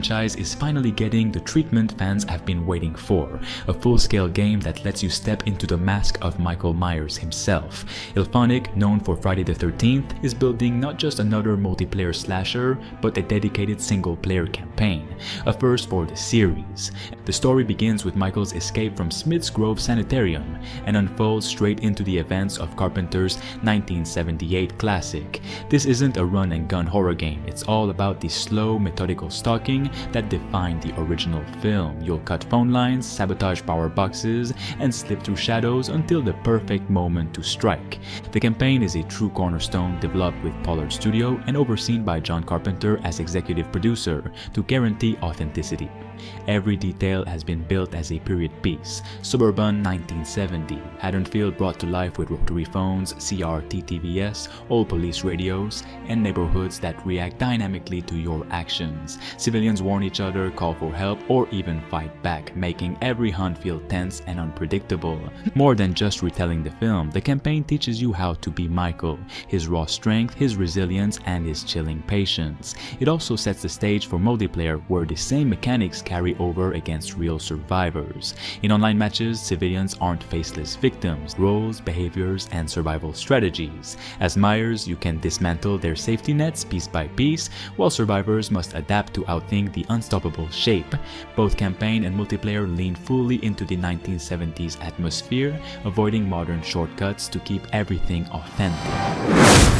franchise is finally getting the treatment fans have been waiting for, a full-scale game that lets you step into the mask of Michael Myers himself. IllFonic, known for Friday the 13th, is building not just another multiplayer slasher, but a dedicated single-player campaign, a first for the series. The story begins with Michael's escape from Smith's Grove Sanitarium and unfolds straight into the events of Carpenter's 1978 classic. This isn't a run-and-gun horror game, it's all about the slow, methodical stalking that defined the original film. You'll cut phone lines, sabotage power boxes, and slip through shadows until the perfect moment to strike. The campaign is a true cornerstone developed with Pollard Studio and overseen by John Carpenter as executive producer to guarantee authenticity. Every detail has been built as a period piece. Suburban 1970, Haddonfield brought to life with rotary phones, CRT-TVS, old police radios, and neighborhoods that react dynamically to your actions. Civilians warn each other, call for help, or even fight back, making every hunt feel tense and unpredictable. More than just retelling the film, the campaign teaches you how to be Michael, his raw strength, his resilience, and his chilling patience. It also sets the stage for multiplayer where the same mechanics carry over against real survivors. In online matches, civilians aren't faceless victims, roles, behaviors, and survival strategies. As Myers, you can dismantle their safety nets piece by piece, while survivors must adapt to outthink the unstoppable shape. Both campaign and multiplayer lean fully into the 1970s atmosphere, avoiding modern shortcuts to keep everything authentic.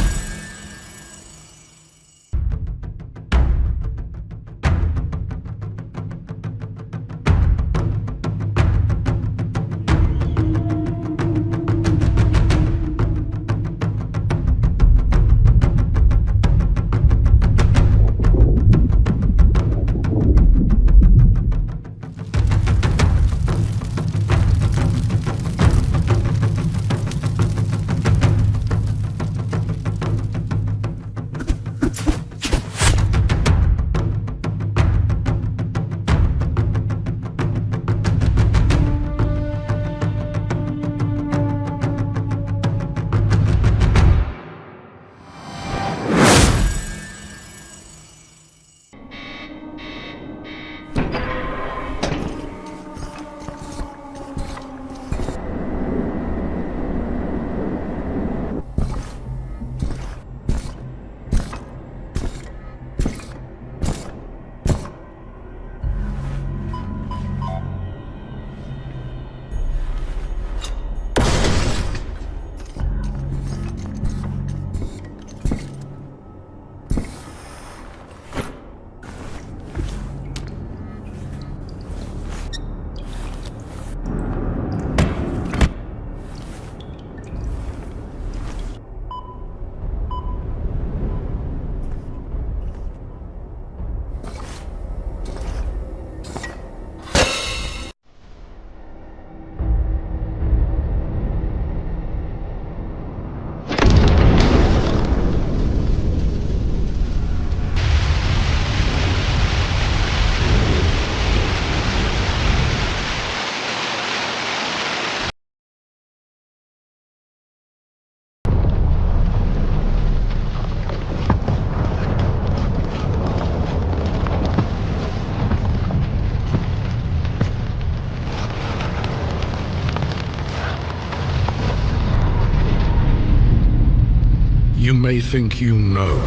You may think you know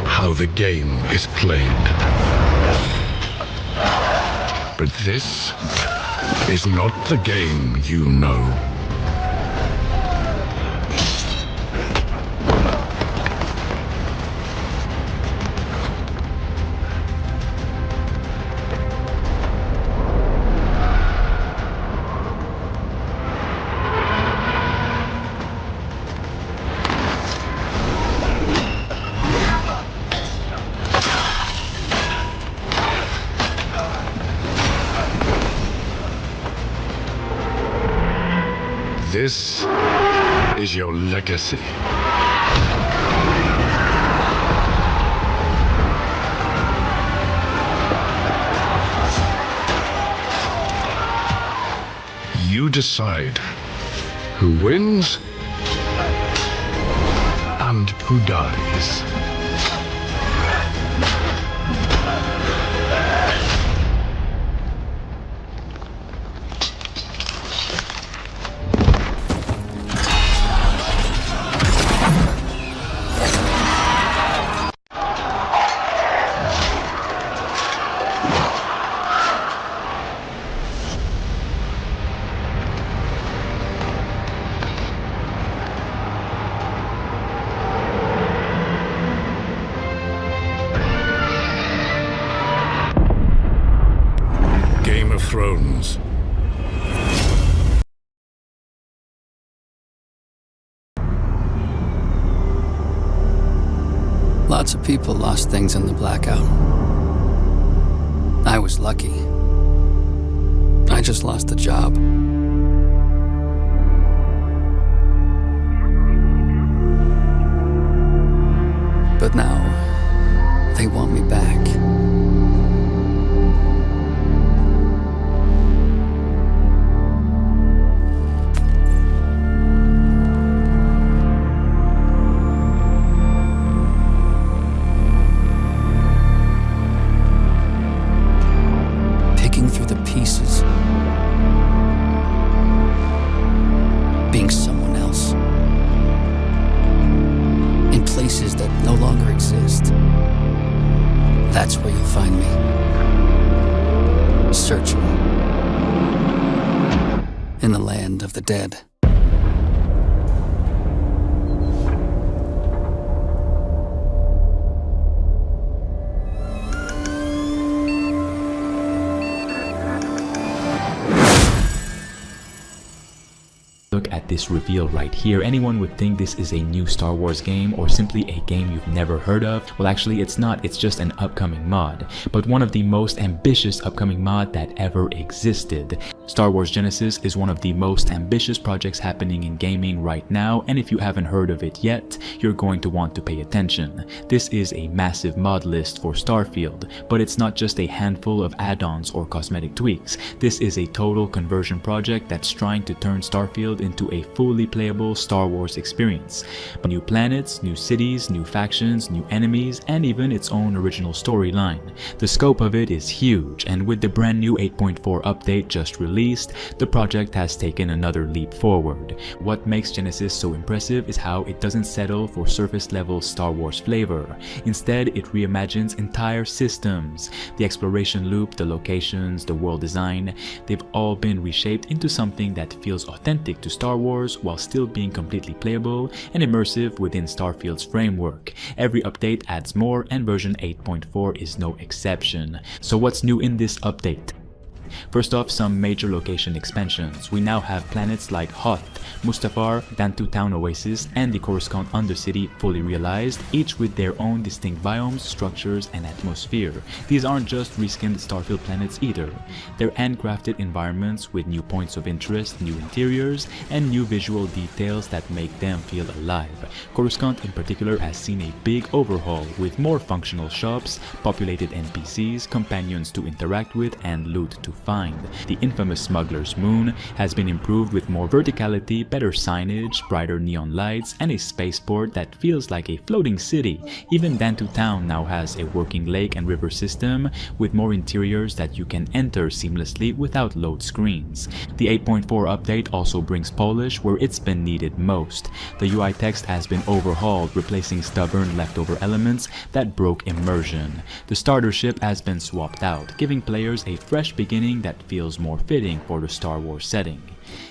how the game is played. But this is not the game you know. This is your legacy. You decide who wins and who dies. Thrones. Lots of people lost things in the blackout. I was lucky. I just lost the job. But now, they want me back. That's where you'll find me. Searching. In the land of the dead. Look at this reveal right here. Anyone would think this is a new Star Wars game or simply a game you've never heard of. Well, actually it's not, it's just an upcoming mod, but one of the most ambitious upcoming mod that ever existed. Star Wars Genesis is one of the most ambitious projects happening in gaming right now, and if you haven't heard of it yet, you're going to want to pay attention. This is a massive mod list for Starfield, but it's not just a handful of add-ons or cosmetic tweaks. This is a total conversion project that's trying to turn Starfield into a fully playable Star Wars experience. New planets, new cities, new factions, new enemies, and even its own original storyline. The scope of it is huge, and with the brand new 8.4 update just released, the project has taken another leap forward. What makes Genesis so impressive is how it doesn't settle for surface level Star Wars flavor. Instead, it reimagines entire systems. The exploration loop, the locations, the world design, they've all been reshaped into something that feels authentic to Star Wars while still being completely playable and immersive within Starfield's framework. Every update adds more, and version 8.4 is no exception. So what's new in this update? First off, some major location expansions. We now have planets like Hoth, Mustafar, Dantu Town Oasis, and the Coruscant Undercity fully realized, each with their own distinct biomes, structures, and atmosphere. These aren't just reskinned Starfield planets either. They're handcrafted environments with new points of interest, new interiors, and new visual details that make them feel alive. Coruscant in particular has seen a big overhaul with more functional shops, populated NPCs, companions to interact with, and loot to find. The infamous Smuggler's Moon has been improved with more verticality, better signage, brighter neon lights, and a spaceport that feels like a floating city. Even Dantu Town now has a working lake and river system with more interiors that you can enter seamlessly without load screens. The 8.4 update also brings polish where it's been needed most. The UI text has been overhauled, replacing stubborn leftover elements that broke immersion. The starter ship has been swapped out, giving players a fresh beginning that feels more fitting for the Star Wars setting.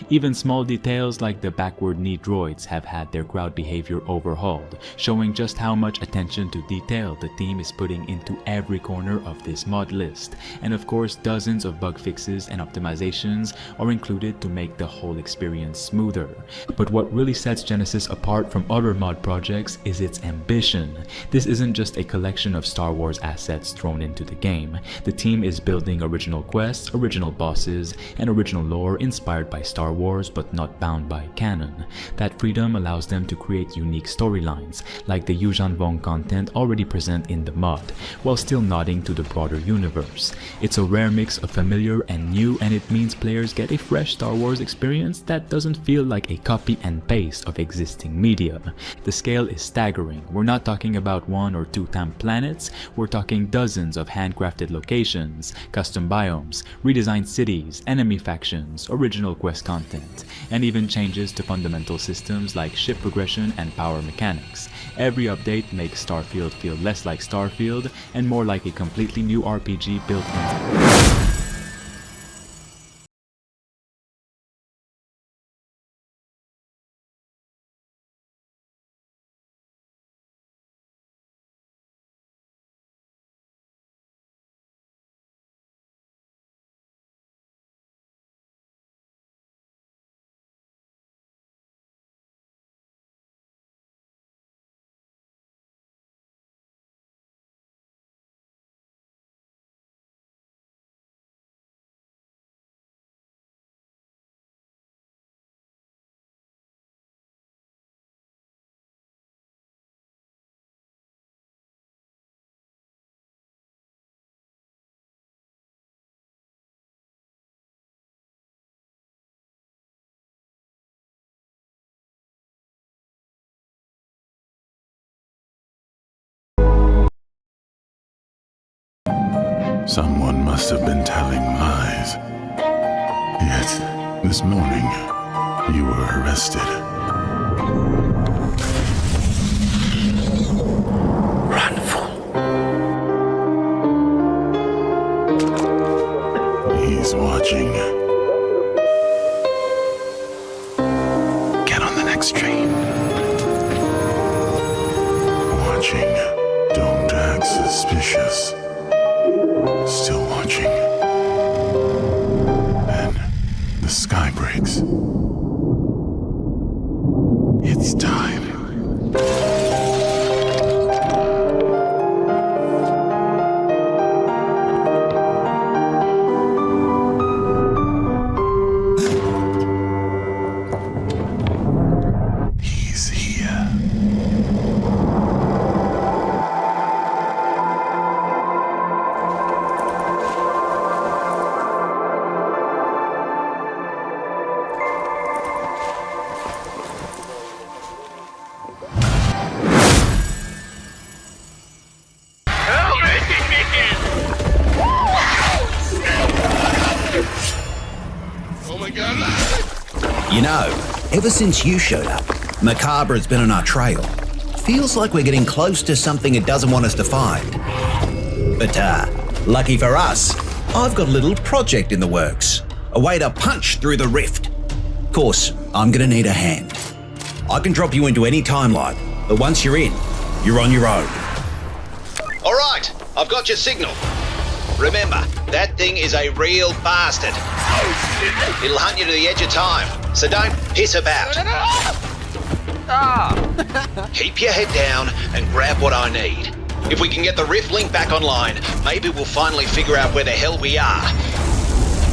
Even small details like the backward knee droids have had their crowd behavior overhauled, showing just how much attention to detail the team is putting into every corner of this mod list. And of course, dozens of bug fixes and optimizations are included to make the whole experience smoother. But what really sets Genesis apart from other mod projects is its ambition. This isn't just a collection of Star Wars assets thrown into the game. The team is building original quests, original bosses, and original lore inspired by Star Wars but not bound by canon. That freedom allows them to create unique storylines, like the Yuuzhan Vong content already present in the mod, while still nodding to the broader universe. It's a rare mix of familiar and new, and it means players get a fresh Star Wars experience that doesn't feel like a copy and paste of existing media. The scale is staggering. We're not talking about 1 or 2 time planets, we're talking dozens of handcrafted locations, custom biomes, redesigned cities, enemy factions, original quest content, and even changes to fundamental systems like ship progression and power mechanics. Every update makes Starfield feel less like Starfield and more like a completely new RPG built in. Someone must have been telling lies. Yet, this morning, you were arrested. Run, fool. He's watching. Get on the next train. Watching. Don't act suspicious. Still watching. Then the sky breaks. It's time. He's here. You know, ever since you showed up, Macabre has been on our trail. Feels like we're getting close to something it doesn't want us to find. But, lucky for us, I've got a little project in the works. A way to punch through the rift. Of course, I'm gonna need a hand. I can drop you into any timeline, but once you're in, you're on your own. All right, I've got your signal. Remember, that thing is a real bastard. It'll hunt you to the edge of time, so don't piss about. Keep your head down and grab what I need. If we can get the rift link back online, maybe we'll finally figure out where the hell we are.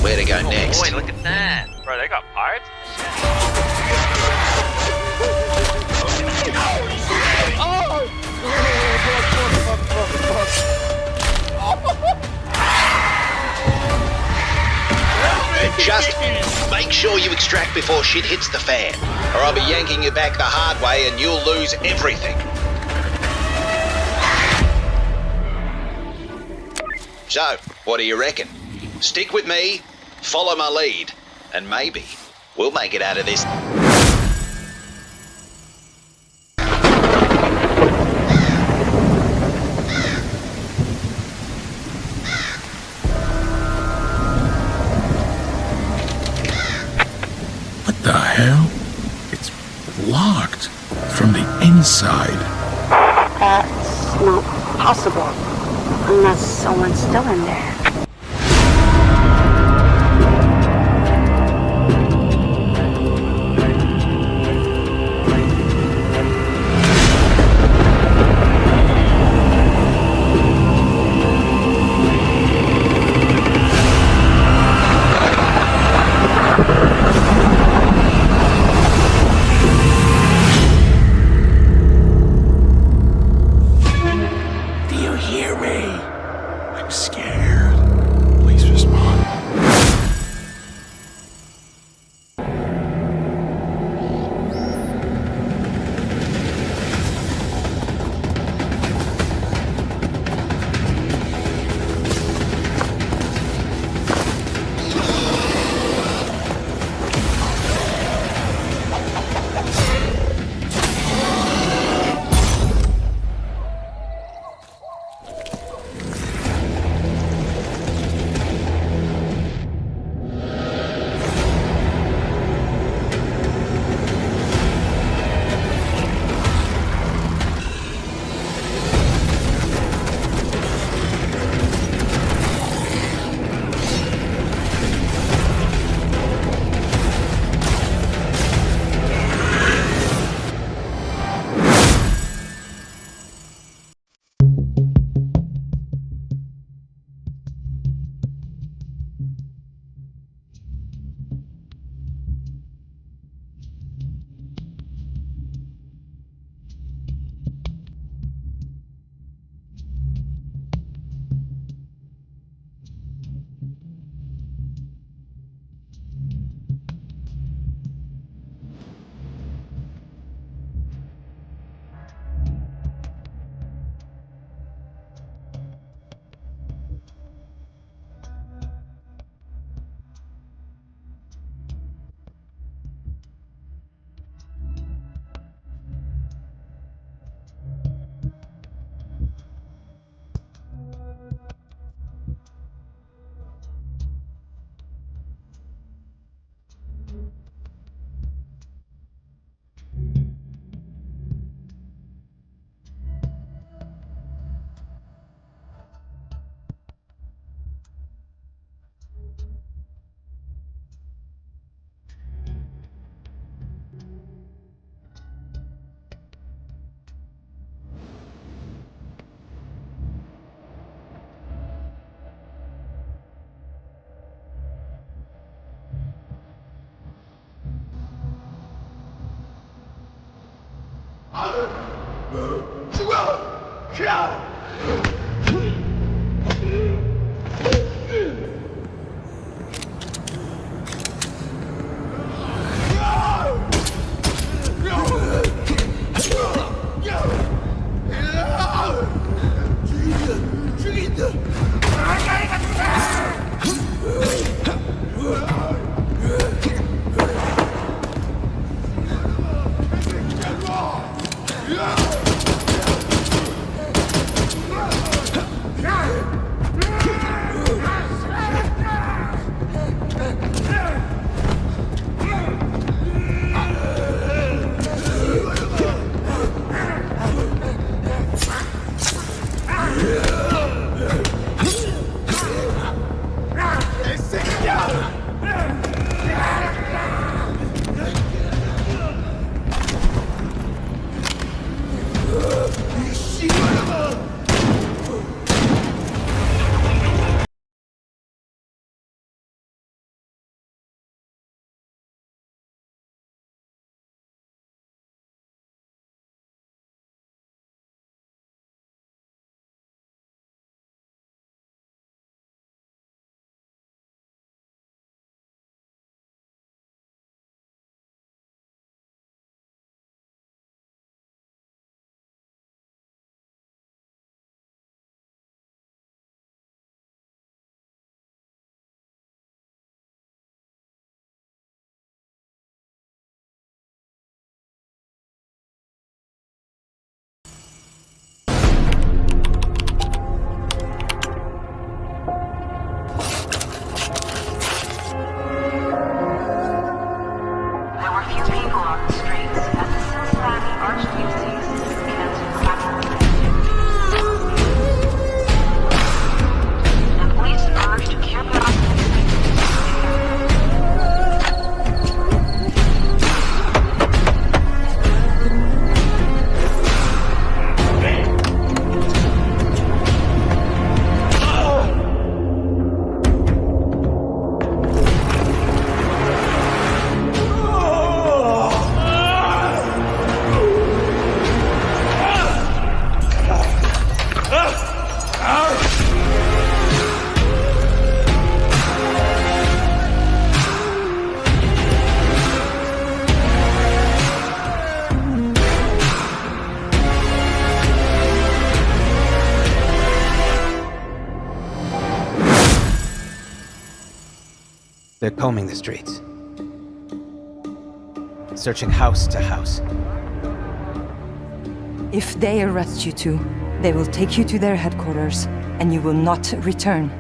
Where to go next. Boy, look at that. Bro, they got pirates? Just make sure you extract before shit hits the fan, or I'll be yanking you back the hard way and you'll lose everything. So, what do you reckon? Stick with me, follow my lead, and maybe we'll make it out of this. What the hell? It's locked from the inside. That's not possible. Unless someone's still in there. Do you hear me? I'm scared. Please respond. They're combing the streets. Searching house to house. If they arrest you two, they will take you to their headquarters, and you will not return.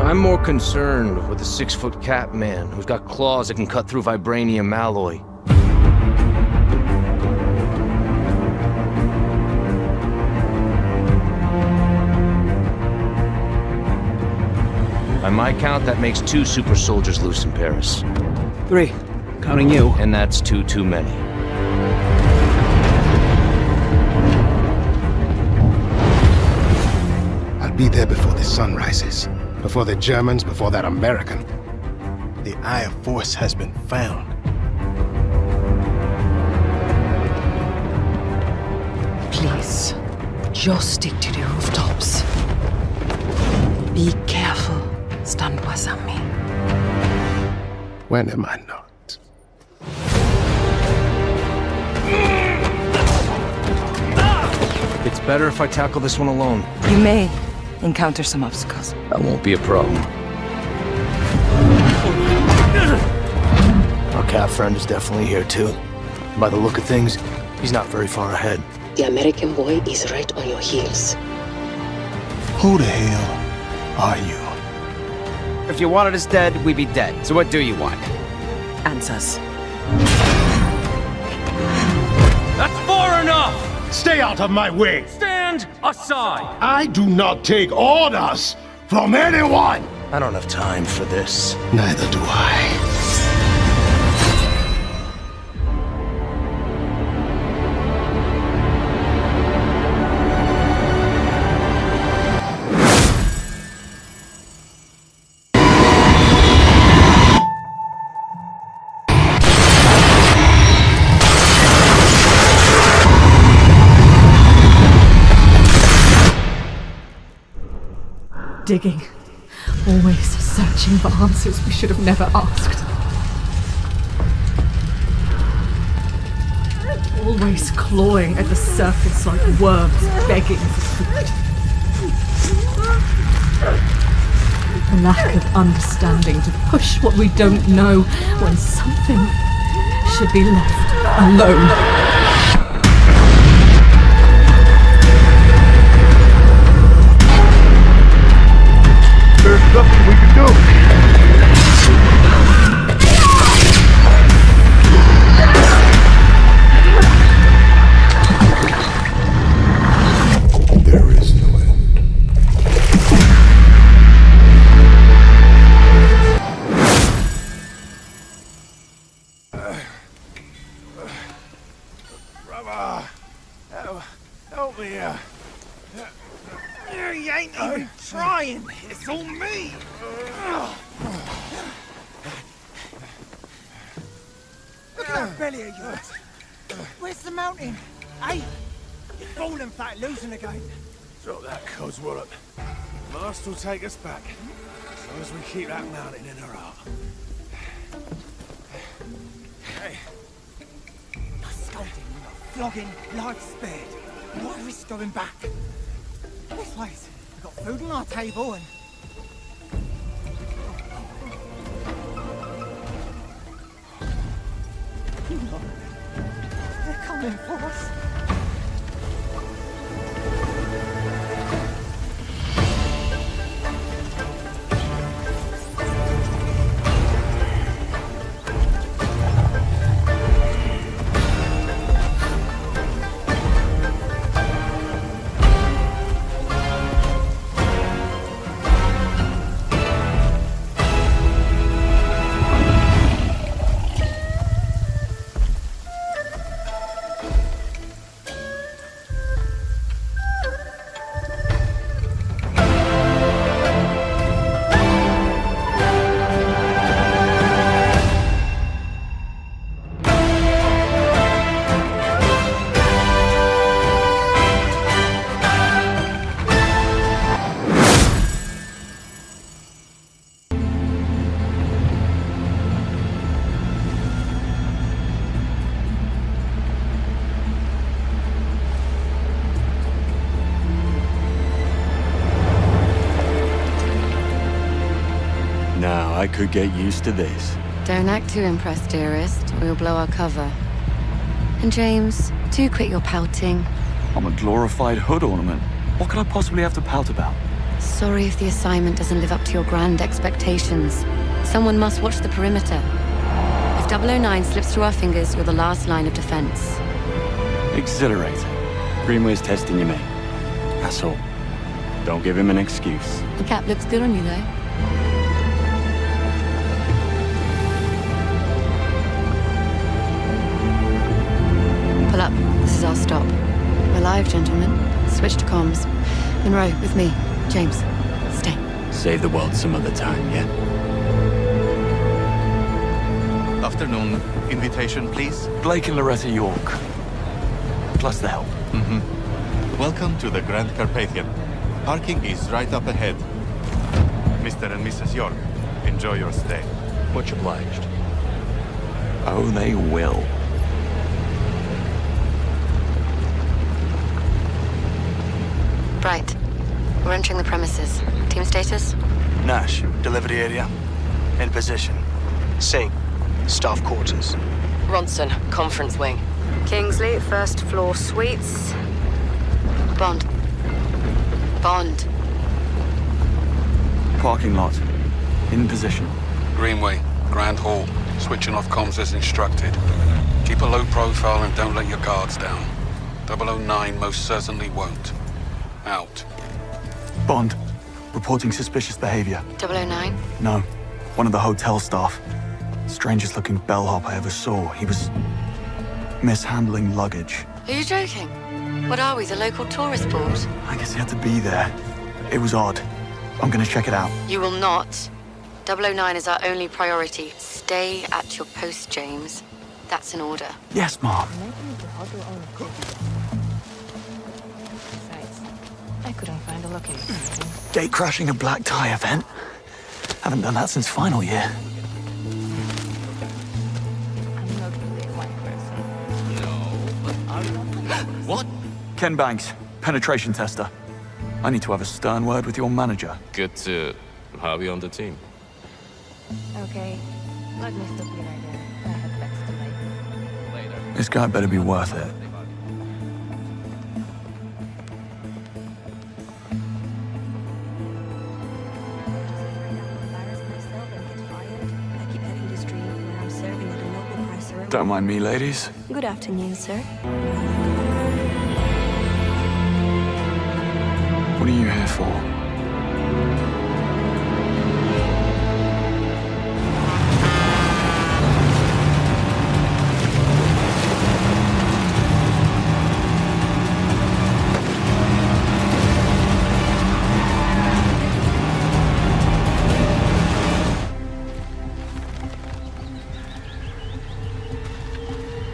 I'm more concerned with the 6-foot cat man who's got claws that can cut through vibranium alloy. By my count, that makes 2 super soldiers loose in Paris. 3, counting you. And that's 2 too many. I'll be there before the sun rises. Before the Germans, before that American. The Eye of Force has been found. Please, just stick to the rooftops. Be careful, stand-was ami. When am I not? It's better if I tackle this one alone. You may encounter some obstacles. That won't be a problem. Our cat friend is definitely here too. By the look of things, he's not very far ahead. The American boy is right on your heels. Who the hell are you? If you wanted us dead, we'd be dead. So what do you want? Answers. That's far enough! Stay out of my way! Stand aside! I do not take orders from anyone! I don't have time for this. Neither do I. digging. Always searching for answers we should have never asked. Always clawing at the surface like worms begging for food. A lack of understanding to push what we don't know when something should be left alone. There's nothing we can do. There is no end. Brother, help me here. You ain't even trying. It's all me. Look at that belly of yours. Where's the mountain? Hey, you're falling fat, losing again. Drop that codswallop. Master will take us back, as long as we keep that mountain in our heart. Hey. No scolding, no flogging, life spared. No risk going back. This place, we've got food on our table and... They're coming for us. I could get used to this. Don't act too impressed, dearest. We'll blow our cover. And James, do quit your pouting. I'm a glorified hood ornament. What could I possibly have to pout about? Sorry if the assignment doesn't live up to your grand expectations. Someone must watch the perimeter. If 009 slips through our fingers, you're the last line of defense. Exhilarating. Greenway's testing you, mate. That's all. Don't give him an excuse. The cap looks good on you, though. Pull up. This is our stop. We're live, gentlemen. Switch to comms. Monroe, with me. James, stay. Save the world some other time, yeah? Afternoon. Invitation, please. Blake and Loretta York. Plus the help. Welcome to the Grand Carpathian. Parking is right up ahead. Mr. and Mrs. York, enjoy your stay. Much obliged. Oh, they will. Right. We're entering the premises. Team status? Nash, delivery area. In position. Singh, staff quarters. Ronson, conference wing. Kingsley, first floor suites. Bond. Bond. Parking lot. In position. Greenway, Grand Hall. Switching off comms as instructed. Keep a low profile and don't let your guards down. 009 most certainly won't. Out. Bond. Reporting suspicious behavior. 009? No. One of the hotel staff. Strangest looking bellhop I ever saw. He was mishandling luggage. Are you joking? What are we, the local tourist board? I guess he had to be there. It was odd. I'm gonna check it out. You will not. 009 is our only priority. Stay at your post, James. That's an order. Yes, Mom. I couldn't find a location. Gate crashing a black tie event. Haven't done that since final year. I'm not really a white person. What? Ken Banks, penetration tester. I need to have a stern word with your manager. Good to have you on the team. Okay, let me stop you right there. I have bets to make. Later. This guy better be worth it. Don't mind me, ladies. Good afternoon, sir. What are you here for?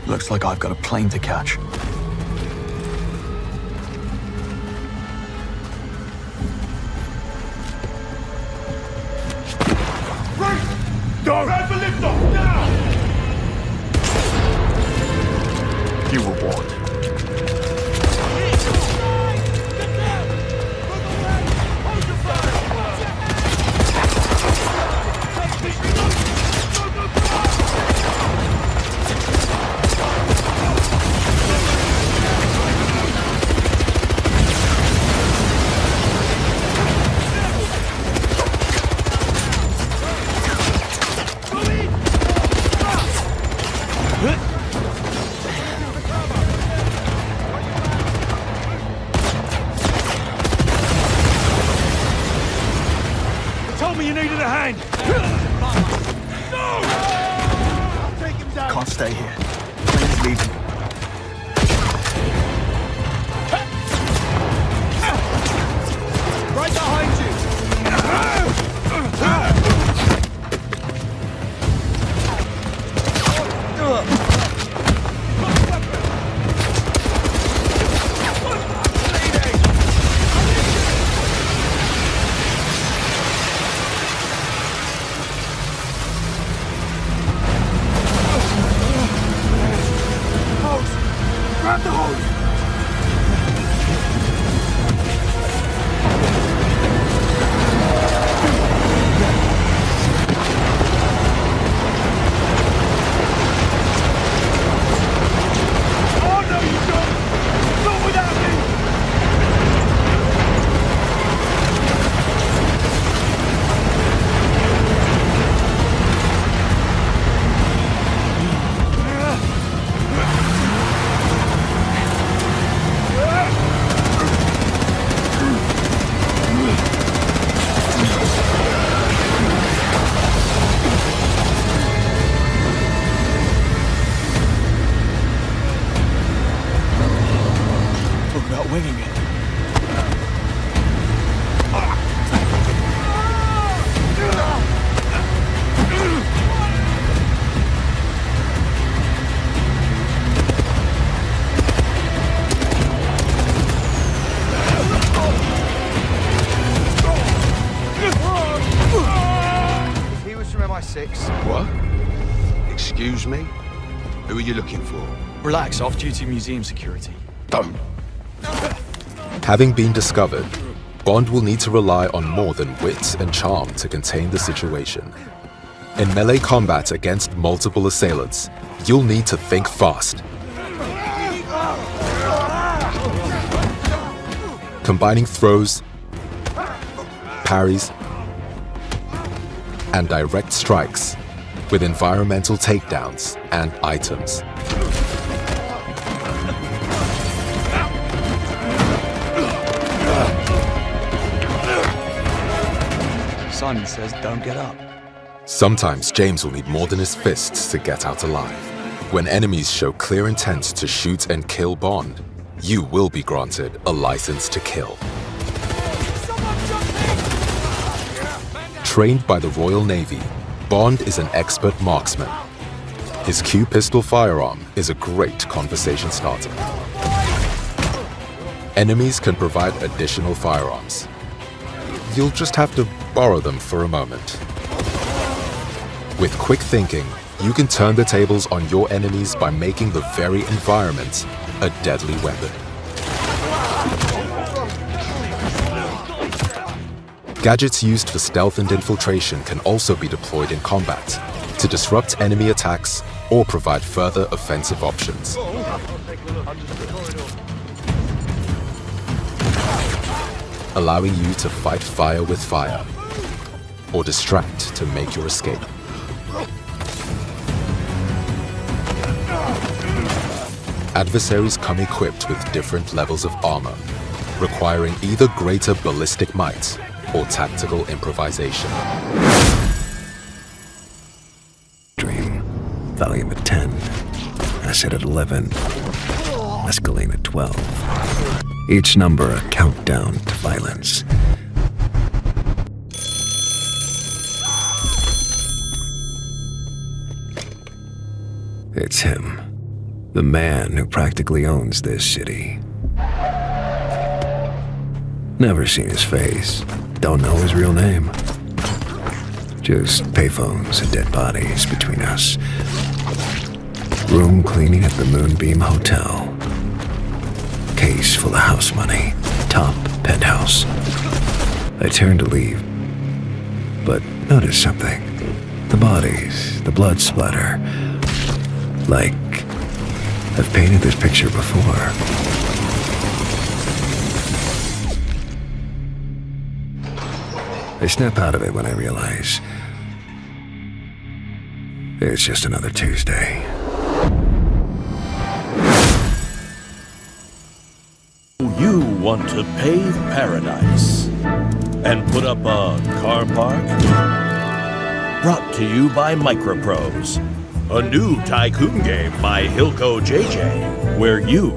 Looks like I've got a plane to catch. Go! Grab the lift off now! You were warned. Can't stay here. Plane's leaving. Right behind you! Grab the hose! Oh, no, you don't! Not without me! Talk about winging it. He was from MI6. What? Excuse me? Who are you looking for? Relax, off-duty museum security. Don't. Having been discovered, Bond will need to rely on more than wit and charm to contain the situation. In melee combat against multiple assailants, you'll need to think fast. Combining throws, parries, and direct strikes with environmental takedowns and items. Simon says don't get up. Sometimes James will need more than his fists to get out alive. When enemies show clear intent to shoot and kill Bond, you will be granted a license to kill. Trained by the Royal Navy, Bond is an expert marksman. His Q pistol firearm is a great conversation starter. Enemies can provide additional firearms. You'll just have to borrow them for a moment. With quick thinking, you can turn the tables on your enemies by making the very environment a deadly weapon. Gadgets used for stealth and infiltration can also be deployed in combat to disrupt enemy attacks or provide further offensive options. Allowing you to fight fire with fire, or distract to make your escape. Adversaries come equipped with different levels of armor, requiring either greater ballistic might or tactical improvisation. Dream, volume at 10, acid at 11, mescaline at 12. Each number a countdown to violence. It's him. The man who practically owns this city. Never seen his face. Don't know his real name. Just payphones and dead bodies between us. Room cleaning at the Moonbeam Hotel. Case full of house money. Top penthouse. I turned to leave, but noticed something. The bodies, the blood splatter. Like I've painted this picture before. I snap out of it when I realize it's just another Tuesday. You want to pave paradise and put up a car park? Brought to you by Microprose, a new tycoon game by Hilco JJ, where you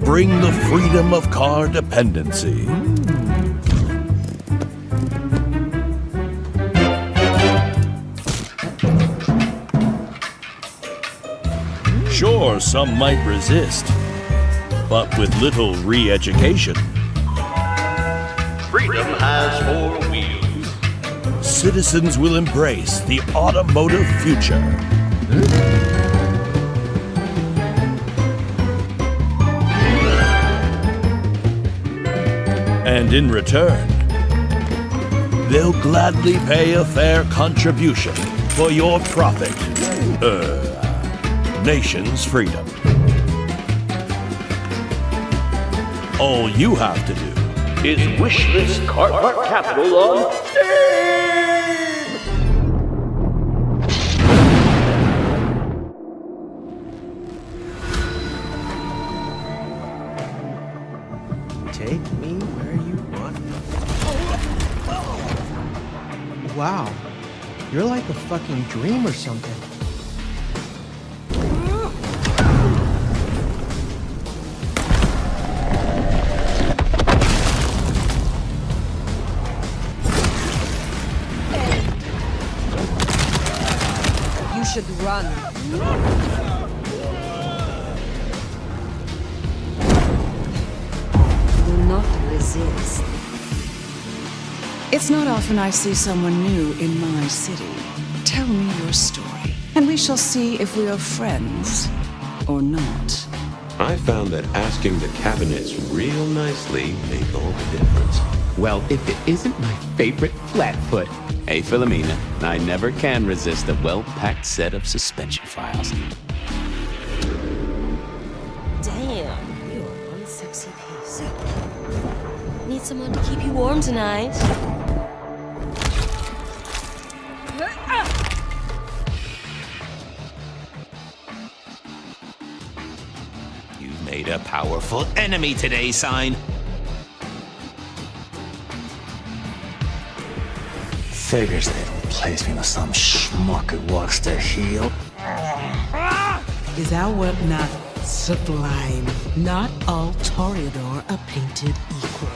bring the freedom of car dependency. Sure, some might resist, but with little re-education, freedom has four wheels. Citizens will embrace the automotive future. And in return, they'll gladly pay a fair contribution for your profit. Nation's freedom. All you have to do is wishlist Car Park Capital on Steam! Take me where you want. Wow, you're like a fucking dream or something. Should run. Do not resist. It's not often I see someone new in my city. Tell me your story, and we shall see if we are friends or not. I found that asking the cabinets real nicely made all the difference. Well, if it isn't my favorite flatfoot. Hey, Philomena, I never can resist a well-packed set of suspension files. Damn, you're one sexy piece. Need someone to keep you warm tonight? You made a powerful enemy today, Sign. Figures they don't place me with some schmuck who walks to heal. Is our work not sublime? Not all Toreador are painted equal.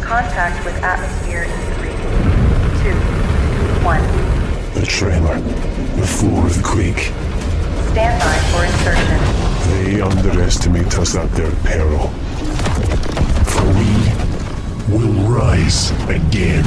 Contact with atmosphere in 3, 2, 1. The trailer. The floor of the creek. Stand by for insertion. They underestimate us at their peril. For we will rise again.